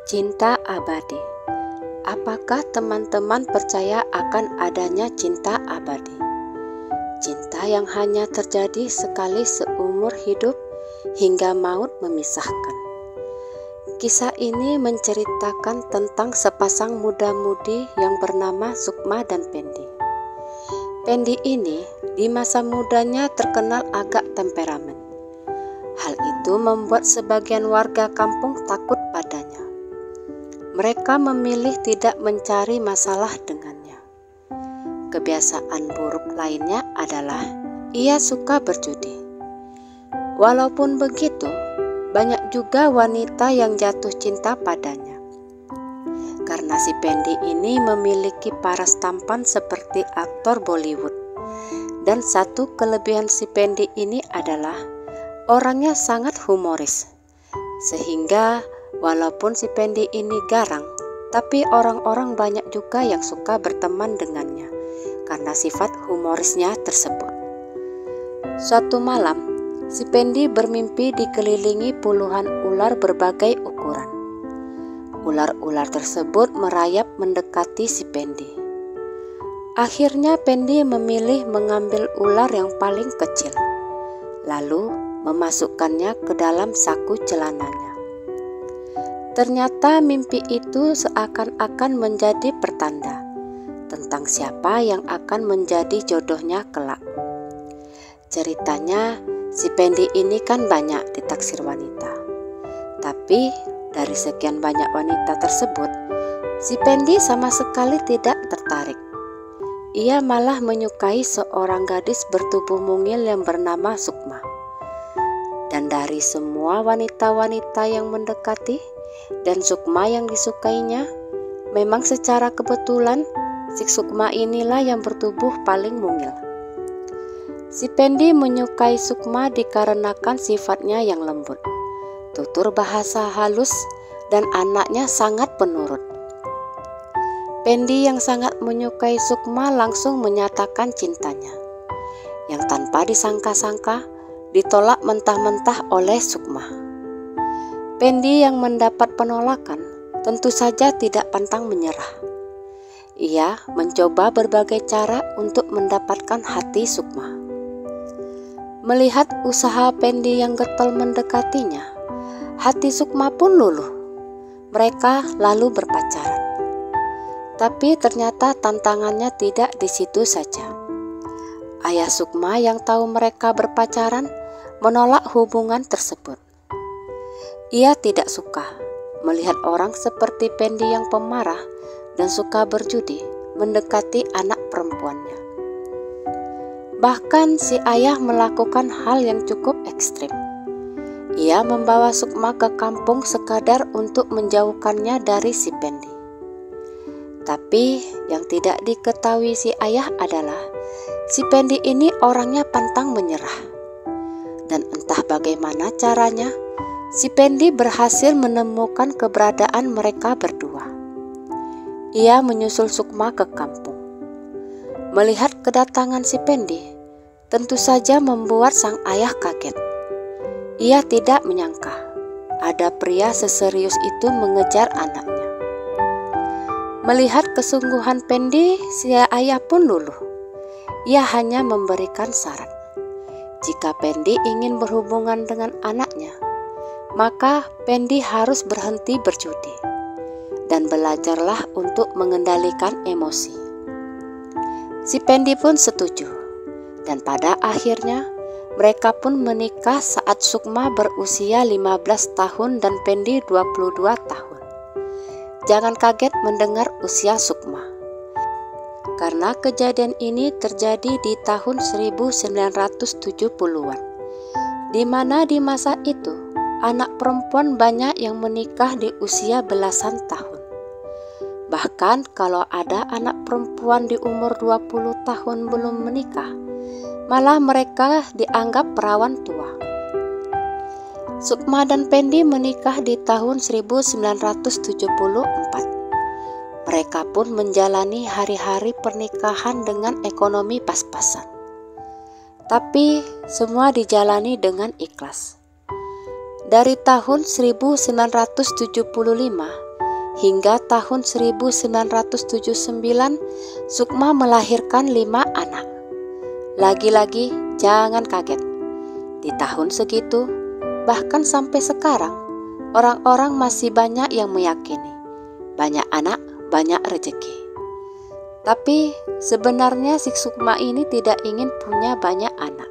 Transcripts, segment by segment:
Cinta abadi. Apakah teman-teman percaya akan adanya cinta abadi? Cinta yang hanya terjadi sekali seumur hidup hingga maut memisahkan. Kisah ini menceritakan tentang sepasang muda-mudi yang bernama Sukma dan Pendi. Pendi ini di masa mudanya terkenal agak temperamen. Hal itu membuat sebagian warga kampung takut padanya. Mereka memilih tidak mencari masalah dengannya. Kebiasaan buruk lainnya adalah ia suka berjudi. Walaupun begitu, banyak juga wanita yang jatuh cinta padanya. Karena si Pendi ini memiliki paras tampan seperti aktor Bollywood. Dan satu kelebihan si Pendi ini adalah orangnya sangat humoris. Sehingga walaupun si Pendi ini garang, tapi orang-orang banyak juga yang suka berteman dengannya karena sifat humorisnya tersebut. Suatu malam, si Pendi bermimpi dikelilingi puluhan ular berbagai ukuran. Ular-ular tersebut merayap mendekati si Pendi. Akhirnya Pendi memilih mengambil ular yang paling kecil, lalu memasukkannya ke dalam saku celananya. Ternyata mimpi itu seakan-akan menjadi pertanda tentang siapa yang akan menjadi jodohnya kelak. Ceritanya, si Pendi ini kan banyak ditaksir wanita. Tapi dari sekian banyak wanita tersebut, si Pendi sama sekali tidak tertarik. Ia malah menyukai seorang gadis bertubuh mungil yang bernama Sukma. Dan dari semua wanita-wanita yang mendekati dan Sukma yang disukainya, memang secara kebetulan si Sukma inilah yang bertubuh paling mungil. Si Pendi menyukai Sukma dikarenakan sifatnya yang lembut, tutur bahasa halus, dan anaknya sangat penurut. Pendi yang sangat menyukai Sukma langsung menyatakan cintanya, yang tanpa disangka-sangka ditolak mentah-mentah oleh Sukma. Pendi yang mendapat penolakan tentu saja tidak pantang menyerah. Ia mencoba berbagai cara untuk mendapatkan hati Sukma. Melihat usaha Pendi yang getol mendekatinya, hati Sukma pun luluh. Mereka lalu berpacaran. Tapi ternyata tantangannya tidak di situ saja. Ayah Sukma yang tahu mereka berpacaran menolak hubungan tersebut. Ia tidak suka melihat orang seperti Pendi yang pemarah dan suka berjudi mendekati anak perempuannya. Bahkan si ayah melakukan hal yang cukup ekstrim. Ia membawa Sukma ke kampung sekadar untuk menjauhkannya dari si Pendi. Tapi yang tidak diketahui si ayah adalah si Pendi ini orangnya pantang menyerah. Dan entah bagaimana caranya, si Pendi berhasil menemukan keberadaan mereka berdua. Ia menyusul Sukma ke kampung. Melihat kedatangan si Pendi, tentu saja membuat sang ayah kaget. Ia tidak menyangka ada pria seserius itu mengejar anaknya. Melihat kesungguhan Pendi, si ayah pun luluh. Ia hanya memberikan syarat. Jika Pendi ingin berhubungan dengan anaknya, maka Pendi harus berhenti berjudi dan belajarlah untuk mengendalikan emosi. Si Pendi pun setuju, dan pada akhirnya mereka pun menikah saat Sukma berusia 15 tahun dan Pendi 22 tahun. Jangan kaget mendengar usia Sukma, karena kejadian ini terjadi di tahun 1970-an, di mana di masa itu anak perempuan banyak yang menikah di usia belasan tahun. Bahkan kalau ada anak perempuan di umur 20 tahun belum menikah, malah mereka dianggap perawan tua. Sukma dan Pendi menikah di tahun 1974. Mereka pun menjalani hari-hari pernikahan dengan ekonomi pas-pasan. Tapi semua dijalani dengan ikhlas. Dari tahun 1975 hingga tahun 1979 Sukma melahirkan 5 anak. Lagi-lagi jangan kaget, di tahun segitu bahkan sampai sekarang orang-orang masih banyak yang meyakini banyak anak banyak rezeki. Tapi sebenarnya si Sukma ini tidak ingin punya banyak anak.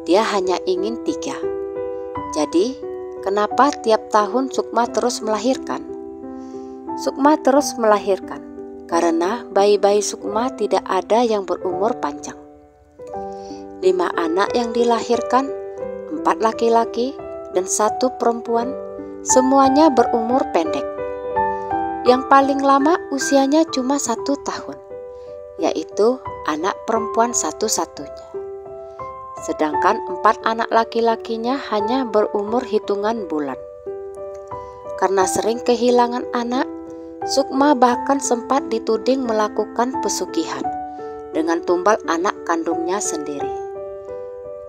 Dia hanya ingin 3. Jadi, kenapa tiap tahun Sukma terus melahirkan? Sukma terus melahirkan karena bayi-bayi Sukma tidak ada yang berumur panjang. 5 anak yang dilahirkan, 4 laki-laki dan 1 perempuan, semuanya berumur pendek. Yang paling lama usianya cuma 1 tahun, yaitu anak perempuan satu-satunya. Sedangkan 4 anak laki-lakinya hanya berumur hitungan bulan. Karena sering kehilangan anak, Sukma bahkan sempat dituding melakukan pesugihan dengan tumbal anak kandungnya sendiri.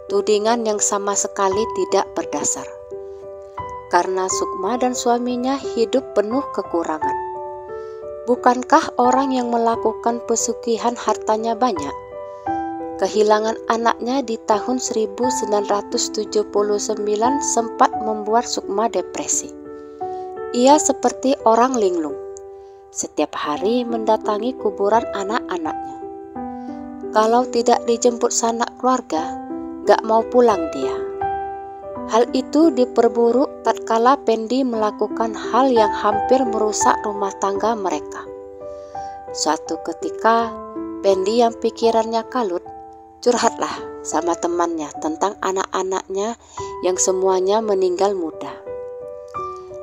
Tudingan yang sama sekali tidak berdasar, karena Sukma dan suaminya hidup penuh kekurangan. Bukankah orang yang melakukan pesugihan hartanya banyak? Kehilangan anaknya di tahun 1979 sempat membuat Sukma depresi. Ia seperti orang linglung, setiap hari mendatangi kuburan anak-anaknya. Kalau tidak dijemput sanak keluarga, gak mau pulang dia. Hal itu diperburuk tatkala Pendi melakukan hal yang hampir merusak rumah tangga mereka. Suatu ketika, Pendi yang pikirannya kalut, curhatlah sama temannya tentang anak-anaknya yang semuanya meninggal muda.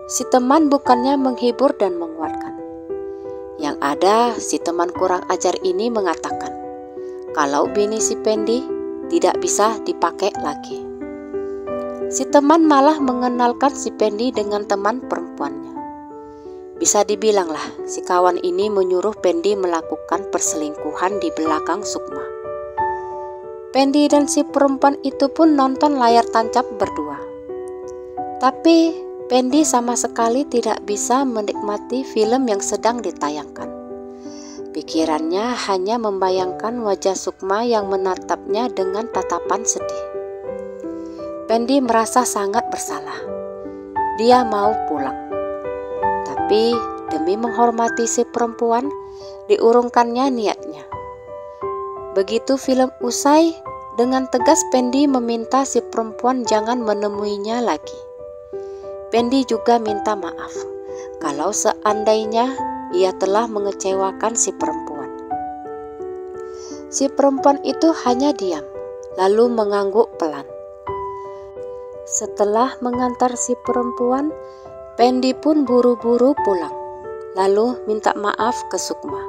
Si teman bukannya menghibur dan menguatkan. Yang ada, si teman kurang ajar ini mengatakan, kalau bini si Pendi tidak bisa dipakai lagi. Si teman malah mengenalkan si Pendi dengan teman perempuannya. Bisa dibilanglah si kawan ini menyuruh Pendi melakukan perselingkuhan di belakang Sukma. Pendi dan si perempuan itu pun nonton layar tancap berdua. Tapi Pendi sama sekali tidak bisa menikmati film yang sedang ditayangkan. Pikirannya hanya membayangkan wajah Sukma yang menatapnya dengan tatapan sedih. Pendi merasa sangat bersalah. Dia mau pulang. Tapi demi menghormati si perempuan, diurungkannya niatnya. Begitu film usai, dengan tegas Pendi meminta si perempuan jangan menemuinya lagi. Pendi juga minta maaf kalau seandainya ia telah mengecewakan si perempuan. Si perempuan itu hanya diam, lalu mengangguk pelan. Setelah mengantar si perempuan, Pendi pun buru-buru pulang, lalu minta maaf ke Sukma.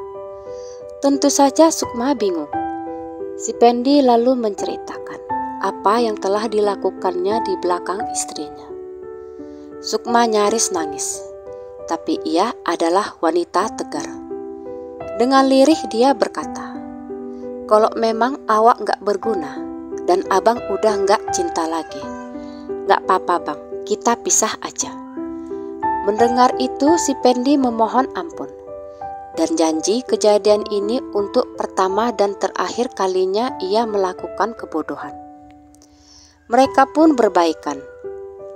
Tentu saja Sukma bingung. Si Pendi lalu menceritakan apa yang telah dilakukannya di belakang istrinya. Sukma nyaris nangis, tapi ia adalah wanita tegar. Dengan lirih dia berkata, kalau memang awak gak berguna dan abang udah gak cinta lagi, gak apa-apa bang, kita pisah aja. Mendengar itu si Pendi memohon ampun dan janji kejadian ini untuk pertama dan terakhir kalinya ia melakukan kebodohan. Mereka pun berbaikan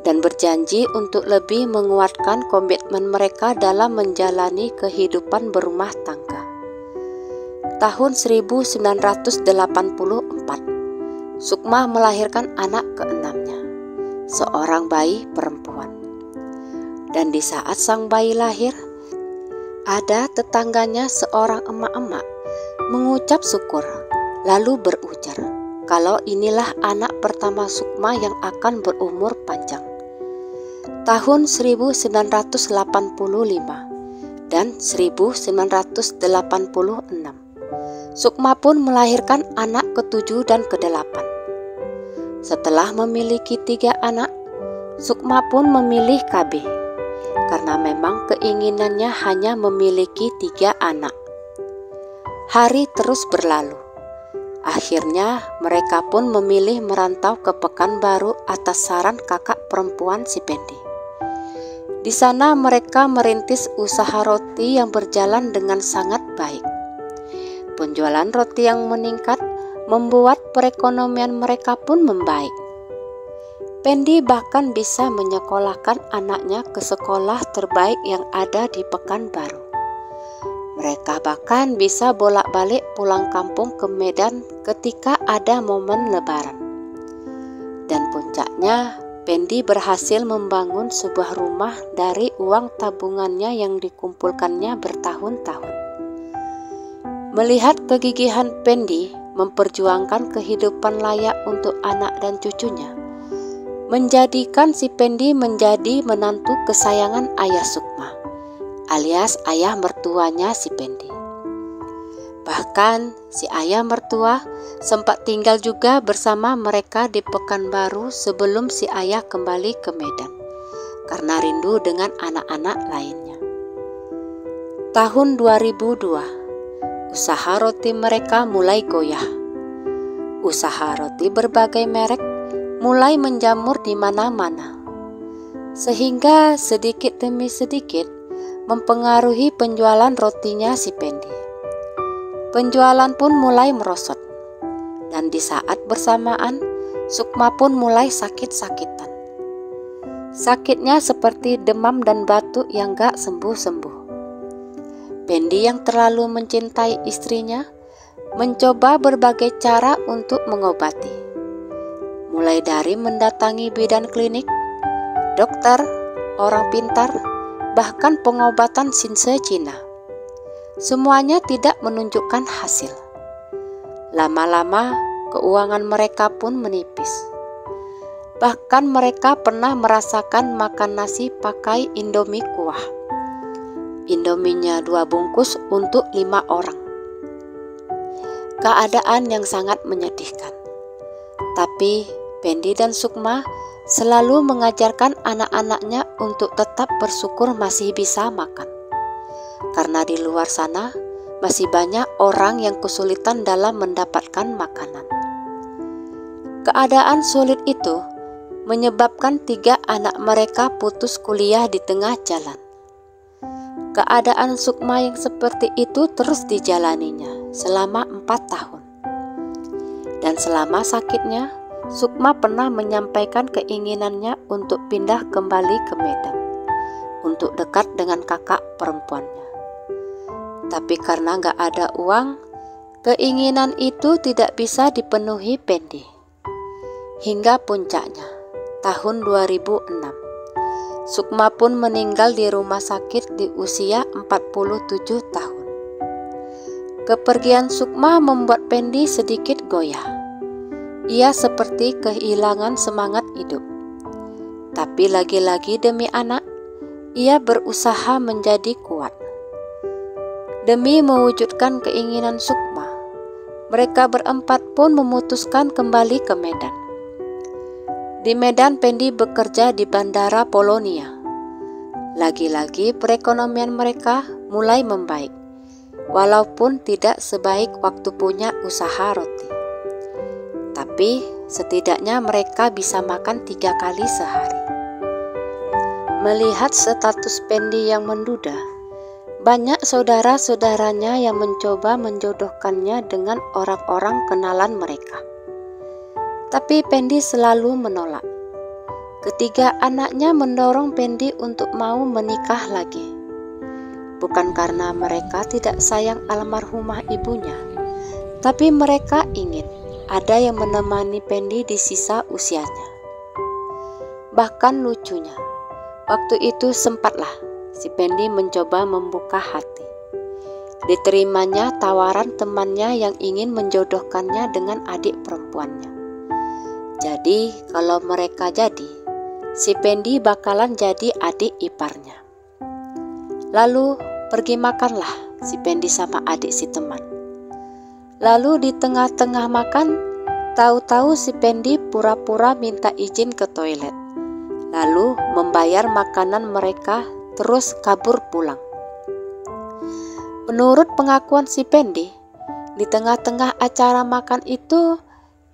dan berjanji untuk lebih menguatkan komitmen mereka dalam menjalani kehidupan berumah tangga. Tahun 1984, Sukma melahirkan anak keenamnya, seorang bayi perempuan. Dan di saat sang bayi lahir, ada tetangganya seorang emak-emak mengucap syukur, lalu berujar kalau inilah anak pertama Sukma yang akan berumur panjang. Tahun 1985 dan 1986, Sukma pun melahirkan anak ke-7 dan ke-8. Setelah memiliki 3 anak, Sukma pun memilih KB. Karena memang keinginannya hanya memiliki 3 anak. Hari terus berlalu. Akhirnya mereka pun memilih merantau ke Pekanbaru atas saran kakak perempuan si Pendi. Di sana mereka merintis usaha roti yang berjalan dengan sangat baik. Penjualan roti yang meningkat membuat perekonomian mereka pun membaik. Pendi bahkan bisa menyekolahkan anaknya ke sekolah terbaik yang ada di Pekanbaru. Mereka bahkan bisa bolak-balik pulang kampung ke Medan ketika ada momen Lebaran. Dan puncaknya, Pendi berhasil membangun sebuah rumah dari uang tabungannya yang dikumpulkannya bertahun-tahun. Melihat kegigihan Pendi memperjuangkan kehidupan layak untuk anak dan cucunya, menjadikan si Pendi menjadi menantu kesayangan Ayah Sukma, alias ayah mertuanya si Pendi. Bahkan si ayah mertua sempat tinggal juga bersama mereka di Pekanbaru sebelum si ayah kembali ke Medan karena rindu dengan anak-anak lainnya. Tahun 2002, usaha roti mereka mulai goyah. Usaha roti berbagai merek mulai menjamur di mana-mana, sehingga sedikit demi sedikit mempengaruhi penjualan rotinya si Pendi. Penjualan pun mulai merosot, dan di saat bersamaan Sukma pun mulai sakit-sakitan. Sakitnya seperti demam dan batuk yang gak sembuh-sembuh. Pendi yang terlalu mencintai istrinya mencoba berbagai cara untuk mengobati, mulai dari mendatangi bidan klinik, dokter, orang pintar, bahkan pengobatan Sinse Cina. Semuanya tidak menunjukkan hasil. Lama-lama keuangan mereka pun menipis. Bahkan mereka pernah merasakan makan nasi pakai Indomie kuah. Indominya 2 bungkus untuk 5 orang. Keadaan yang sangat menyedihkan. Tapi Pendi dan Sukma selalu mengajarkan anak-anaknya untuk tetap bersyukur masih bisa makan. Karena di luar sana masih banyak orang yang kesulitan dalam mendapatkan makanan. Keadaan sulit itu menyebabkan 3 anak mereka putus kuliah di tengah jalan. Keadaan Sukma yang seperti itu terus dijalaninya selama 4 tahun. Dan selama sakitnya, Sukma pernah menyampaikan keinginannya untuk pindah kembali ke Medan, untuk dekat dengan kakak perempuannya. Tapi karena gak ada uang, keinginan itu tidak bisa dipenuhi Pendi. Hingga puncaknya, tahun 2006, Sukma pun meninggal di rumah sakit di usia 47 tahun. Kepergian Sukma membuat Pendi sedikit goyah. Ia seperti kehilangan semangat hidup. Tapi lagi-lagi demi anak, ia berusaha menjadi kuat. Demi mewujudkan keinginan Sukma, mereka berempat pun memutuskan kembali ke Medan. Di Medan, Pendi bekerja di Bandara Polonia. Lagi-lagi perekonomian mereka mulai membaik, walaupun tidak sebaik waktu punya usaha roti. Tapi setidaknya mereka bisa makan 3 kali sehari. Melihat status Pendi yang menduda, banyak saudara-saudaranya yang mencoba menjodohkannya dengan orang-orang kenalan mereka. Tapi Pendi selalu menolak. Ketiga anaknya mendorong Pendi untuk mau menikah lagi. Bukan karena mereka tidak sayang almarhumah ibunya, tapi mereka ingin ada yang menemani Pendi di sisa usianya. Bahkan lucunya, waktu itu sempatlah si Pendi mencoba membuka hati. Diterimanya tawaran temannya yang ingin menjodohkannya dengan adik perempuannya. Jadi kalau mereka jadi, si Pendi bakalan jadi adik iparnya. Lalu pergi makanlah si Pendi sama adik si teman. Lalu di tengah-tengah makan, tahu-tahu si Pendi pura-pura minta izin ke toilet. Lalu membayar makanan mereka terus kabur pulang. Menurut pengakuan si Pendi, di tengah-tengah acara makan itu,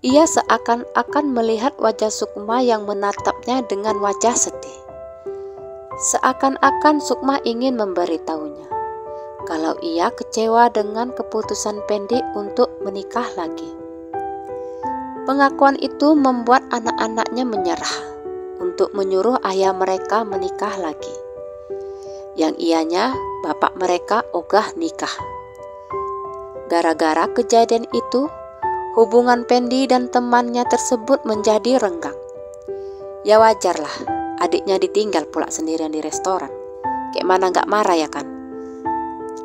ia seakan-akan melihat wajah Sukma yang menatapnya dengan wajah sedih. Seakan-akan Sukma ingin memberitahunya kalau ia kecewa dengan keputusan Pendi untuk menikah lagi. Pengakuan itu membuat anak-anaknya menyerah untuk menyuruh ayah mereka menikah lagi. Yang ianya bapak mereka ogah nikah. Gara-gara kejadian itu, hubungan Pendi dan temannya tersebut menjadi renggang. Ya wajarlah, adiknya ditinggal pula sendirian di restoran. Kayak mana gak marah ya kan?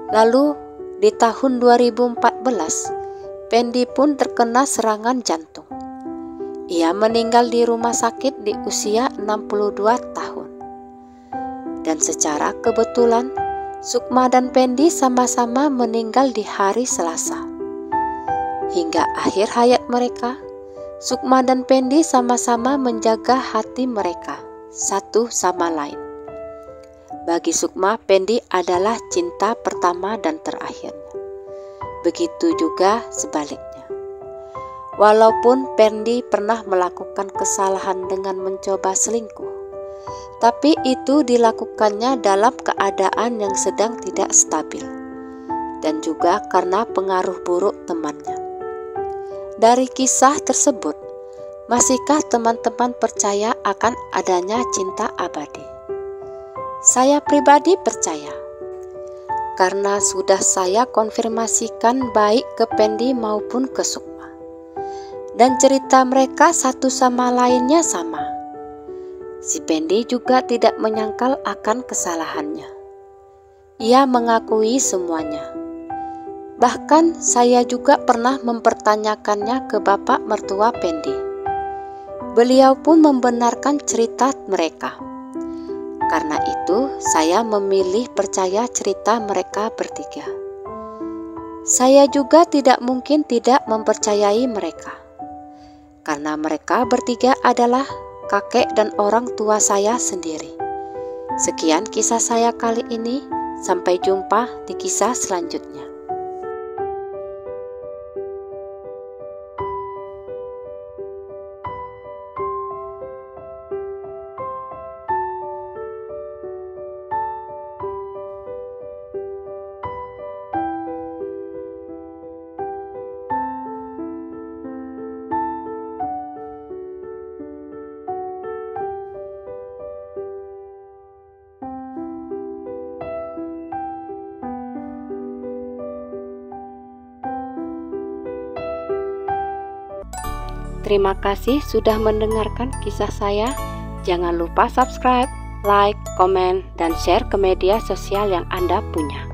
Lalu di tahun 2014, Pendi pun terkena serangan jantung. Ia meninggal di rumah sakit di usia 62 tahun. Dan secara kebetulan, Sukma dan Pendi sama-sama meninggal di hari Selasa. Hingga akhir hayat mereka, Sukma dan Pendi sama-sama menjaga hati mereka satu sama lain. Bagi Sukma, Pendi adalah cinta pertama dan terakhirnya. Begitu juga sebaliknya. Walaupun Pendi pernah melakukan kesalahan dengan mencoba selingkuh, tapi itu dilakukannya dalam keadaan yang sedang tidak stabil, dan juga karena pengaruh buruk temannya. Dari kisah tersebut, masihkah teman-teman percaya akan adanya cinta abadi? Saya pribadi percaya, karena sudah saya konfirmasikan baik ke Pendi maupun ke Sukma. Dan cerita mereka satu sama lainnya sama. Si Pendi juga tidak menyangkal akan kesalahannya. Ia mengakui semuanya. Bahkan saya juga pernah mempertanyakannya ke bapak mertua Pendi. Beliau pun membenarkan cerita mereka. Karena itu saya memilih percaya cerita mereka bertiga. Saya juga tidak mungkin tidak mempercayai mereka. Karena mereka bertiga adalah kakek dan orang tua saya sendiri. Sekian kisah saya kali ini. Sampai jumpa di kisah selanjutnya. Terima kasih sudah mendengarkan kisah saya. Jangan lupa subscribe, like, komen, dan share ke media sosial yang Anda punya.